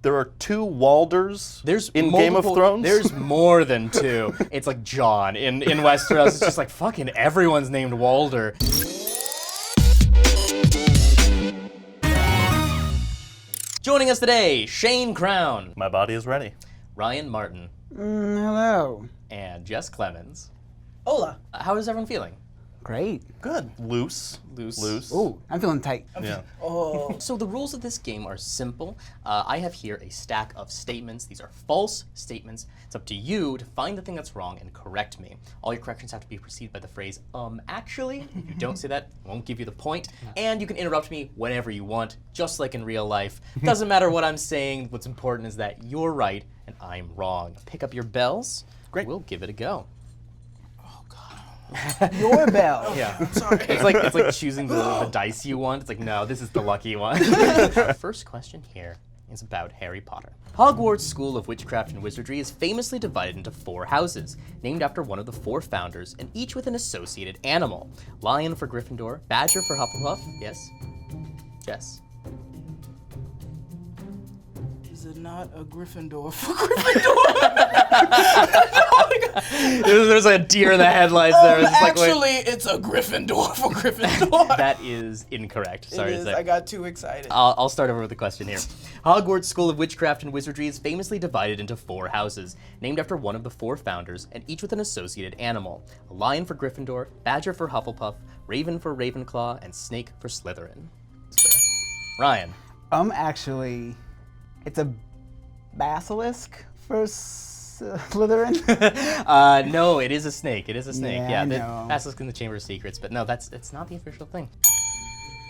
There are 2 Walders in multiple, Game of Thrones? There's more than 2. It's like John. In Westeros, it's just like fucking everyone's named Walder. Joining us today, Shane Crown. My body is ready. Ryan Martin. Hello. And Jess Clemons. Hola. How is everyone feeling? Great. Good. Loose. Ooh, I'm feeling tight. Yeah. Oh. So the rules of this game are simple. I have here a stack of statements. These are false statements. It's up to you to find the thing that's wrong and correct me. All your corrections have to be preceded by the phrase, actually. If you don't say that, I won't give you the point. And you can interrupt me whenever you want, just like in real life. Doesn't matter what I'm saying. What's important is that you're right and I'm wrong. Pick up your bells. Great. We'll give it a go. Your bell. Yeah. Sorry. It's like choosing the dice you want. It's like, no, this is the lucky one. First question here is about Harry Potter. Hogwarts School of Witchcraft and Wizardry is famously divided into 4 houses, named after one of the 4 founders, and each with an associated animal. Lion for Gryffindor, Badger for Hufflepuff. Yes? Jess? Is it not a Gryffindor for Gryffindor? There's a deer in the headlights there. It's It's a Gryffindor for Gryffindor. That is incorrect. Sorry to say. I got too excited. I'll start over with the question here. Hogwarts School of Witchcraft and Wizardry is famously divided into 4 houses, named after one of the 4 founders, and each with an associated animal. A lion for Gryffindor, Badger for Hufflepuff, Raven for Ravenclaw, and Snake for Slytherin. Ryan. Actually, it's a basilisk for Slytherin. No, it is a snake. It is a snake. Yeah, the I know. Basilisk in the Chamber of Secrets, but no, it's not the official thing.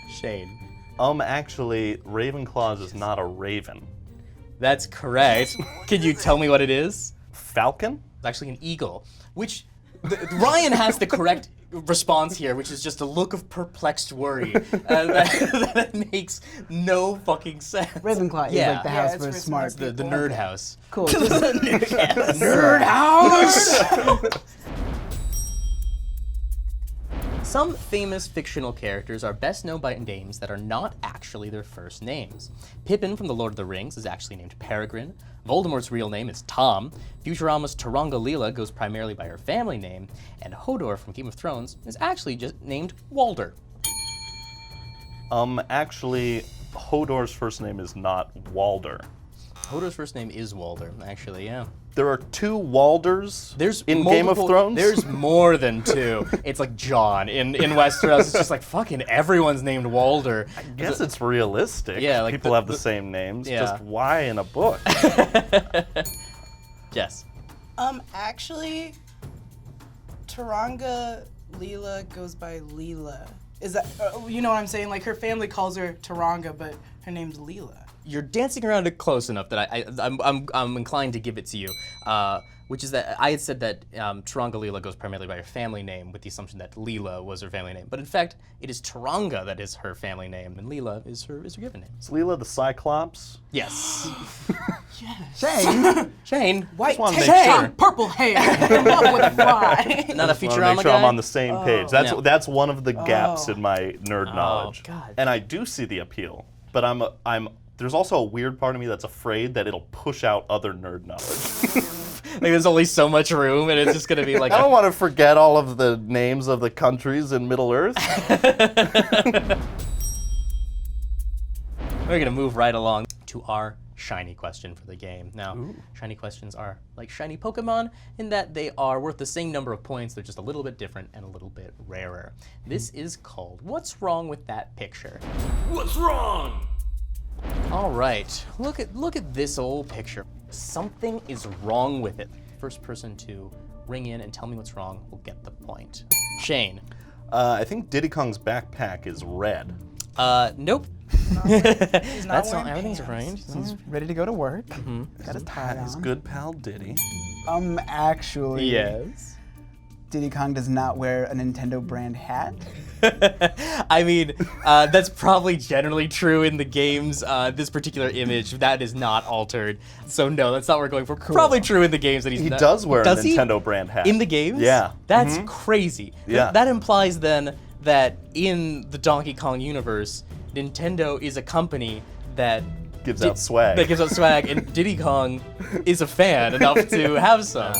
Shane. Actually, Ravenclaw is not a raven. That's correct. Can you tell me what it is? Falcon? It's actually an eagle, which Ryan has the correct response here, which is just a look of perplexed worry that makes no fucking sense. Ravenclaw is like the house for smart The people. nerd house. Cool. Nerd house! Some famous fictional characters are best known by names that are not actually their first names. Pippin from The Lord of the Rings is actually named Peregrine. Voldemort's real name is Tom. Futurama's Taronga Leela goes primarily by her family name. And Hodor from Game of Thrones is actually just named Walder. Actually, Hodor's first name is not Walder. Hodor's first name is Walder, actually, yeah. There are 2 Walders in multiple, Game of Thrones? There's more than 2. It's like John. In Westeros, it's just like fucking everyone's named Walder. I guess it's realistic. Yeah, like people have the same names. Yeah. Just why in a book? Jess. Actually, Taronga Leela goes by Leela. Is that, you know what I'm saying? Like, her family calls her Taronga, but her name's Leela. You're dancing around it close enough that I'm inclined to give it to you, which is that I had said that Taronga Leela goes primarily by her family name with the assumption that Leela was her family name. But in fact, it is Taronga that is her family name, and Leela is her given name. Is Leela the Cyclops? Yes. Shane. Shane. White wanna make tail, sure. purple hair, love with a fly. Not a Wanna Futurama make sure guy? I'm on the same page. That's No. that's one of the gaps in my nerd knowledge. God. And I do see the appeal, but I'm there's also a weird part of me that's afraid that it'll push out other nerd knowledge. Like there's only so much room, and it's just gonna be like. I don't want to forget all of the names of the countries in Middle Earth. We're gonna move right along to our shiny question for the game. Now, shiny questions are like shiny Pokemon in that they are worth the same number of points. They're just a little bit different and a little bit rarer. This is called What's Wrong with That Picture? What's wrong? All right, look at this old picture. Something is wrong with it. First person to ring in and tell me what's wrong will get the point. Shane. I think Diddy Kong's backpack is red. Nope. He's not That's not, wearing everything's pants. right. He's ready to go to work. Got his tie His on. good pal Diddy. Actually, Yes. Diddy Kong does not wear a Nintendo brand hat. I mean, that's probably generally true in the games. This particular image, that is not altered. So no, that's not what we're going for. Probably true in the games that He does wear a Nintendo brand hat. In the games? Yeah. That's crazy. Yeah. That implies then that in the Donkey Kong universe, Nintendo is a company that Gives out swag. That gives out swag, and Diddy Kong is a fan enough to have some.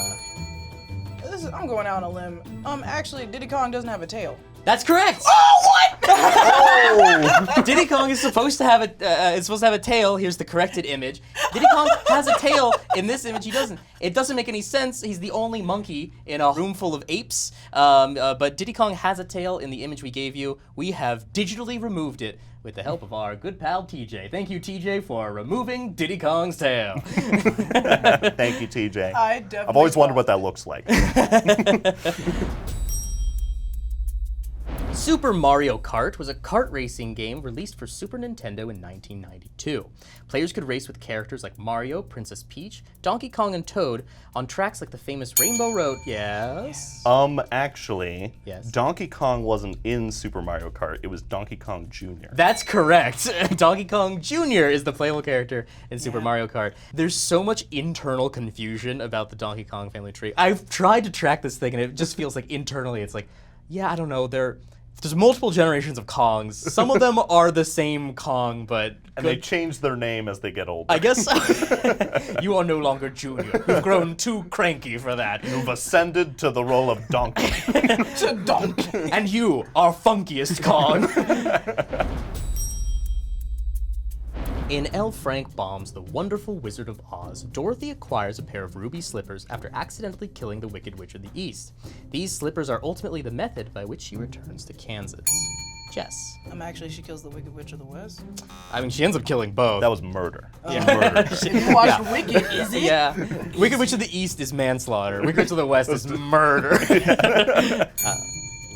I'm going out on a limb. Actually, Diddy Kong doesn't have a tail. That's correct. Oh, what? Diddy Kong is supposed to have a tail. Here's the corrected image. Diddy Kong has a tail. In this image, he doesn't. It doesn't make any sense. He's the only monkey in a room full of apes. But Diddy Kong has a tail in the image we gave you. We have digitally removed it with the help of our good pal TJ. Thank you, TJ, for removing Diddy Kong's tail. Thank you, TJ. I've always wondered what that looks like. Super Mario Kart was a kart racing game released for Super Nintendo in 1992. Players could race with characters like Mario, Princess Peach, Donkey Kong, and Toad on tracks like the famous Rainbow Road. Yes? Actually, Yes. Donkey Kong wasn't in Super Mario Kart. It was Donkey Kong Jr. That's correct. Donkey Kong Jr. is the playable character in Super Mario Kart. There's so much internal confusion about the Donkey Kong family tree. I've tried to track this thing, and it just feels like internally it's like, yeah, I don't know, there's multiple generations of Kongs. Some of them are the same Kong, but... And they change their name as they get older. I guess you are no longer Junior. You've grown too cranky for that. You've ascended to the role of Donkey. To Donkey. And you are funkiest Kong. In L. Frank Baum's The Wonderful Wizard of Oz, Dorothy acquires a pair of ruby slippers after accidentally killing the Wicked Witch of the East. These slippers are ultimately the method by which she returns to Kansas. Jess. Actually, she kills the Wicked Witch of the West. I mean, she ends up killing both. That was murder. Yeah. Murder. You watched Wicked, is it? Yeah. Wicked Witch of the East is manslaughter. Wicked Witch of the West is murder.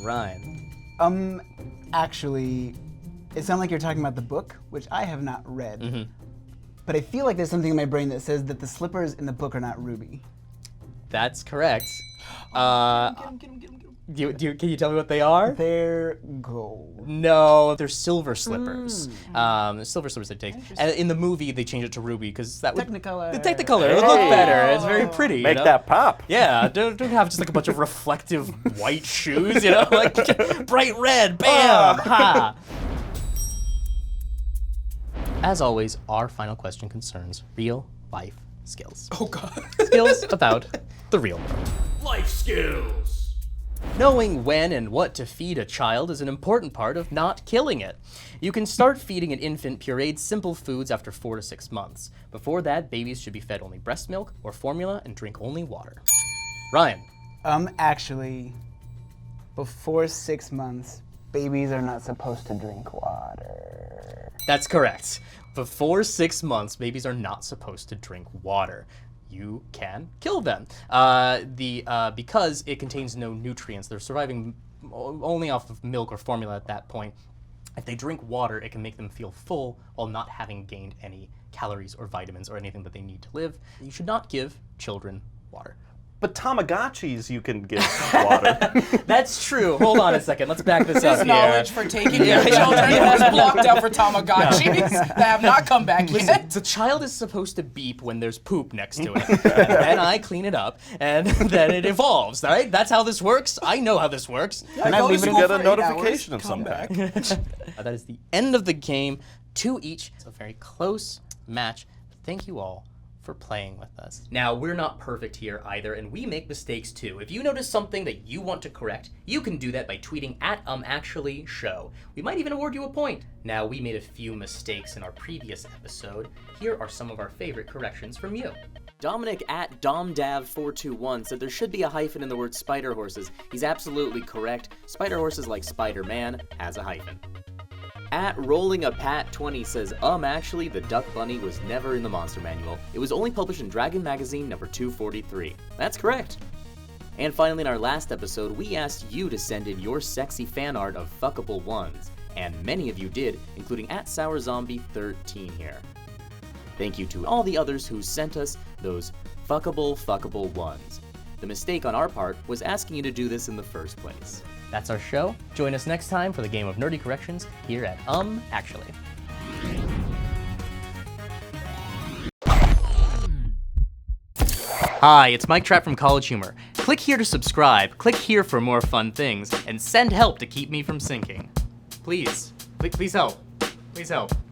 Ryan. Actually, it sounds like you're talking about the book, which I have not read. But I feel like there's something in my brain that says that the slippers in the book are not ruby. That's correct. Get him. Can you tell me what they are? They're gold. No, they're silver slippers. Silver slippers they take. And in the movie, they changed it to ruby because that would Technicolor. The Technicolor. It would look better. It's very pretty. Make you know? that pop. Yeah, don't have just like a bunch of reflective white shoes, you know, like bright red. Bam! Ha! As always, our final question concerns real life skills. Oh, God. Skills about the real world. Life skills. Knowing when and what to feed a child is an important part of not killing it. You can start feeding an infant pureed simple foods after 4 to 6 months. Before that, babies should be fed only breast milk or formula and drink only water. Ryan. Actually, before 6 months, babies are not supposed to drink water. That's correct. Before 6 months, babies are not supposed to drink water. You can kill them because it contains no nutrients. They're surviving only off of milk or formula at that point. If they drink water, it can make them feel full while not having gained any calories or vitamins or anything that they need to live. You should not give children water. But Tamagotchis, you can give water. That's true. Hold on a second. Let's back this up His here. knowledge for taking your children was blocked out for Tamagotchis that have not come back yet. The child is supposed to beep when there's poop next to it. And then I clean it up, and then it evolves, right? That's how this works. I know how this works. And I leave it get a notification of some back. That is the end of the game. 2 each. It's a very close match. Thank you all for playing with us. Now, we're not perfect here either, and we make mistakes too. If you notice something that you want to correct, you can do that by tweeting at @actuallyshow. We might even award you a point. Now, we made a few mistakes in our previous episode. Here are some of our favorite corrections from you. Dominic at DomDav421 said there should be a hyphen in the word spider horses. He's absolutely correct. Spider horses like Spider-Man has a hyphen. At RollingAPat20 says, actually, the Duck Bunny was never in the Monster Manual. It was only published in Dragon Magazine number 243. That's correct. And finally, in our last episode, we asked you to send in your sexy fan art of fuckable ones. And many of you did, including at SourZombie13 here. Thank you to all the others who sent us those fuckable ones. The mistake on our part was asking you to do this in the first place. That's our show. Join us next time for the game of nerdy corrections here at Actually. Hi, it's Mike Trapp from CollegeHumor. Click here to subscribe, click here for more fun things, and send help to keep me from sinking. Please help. Please help.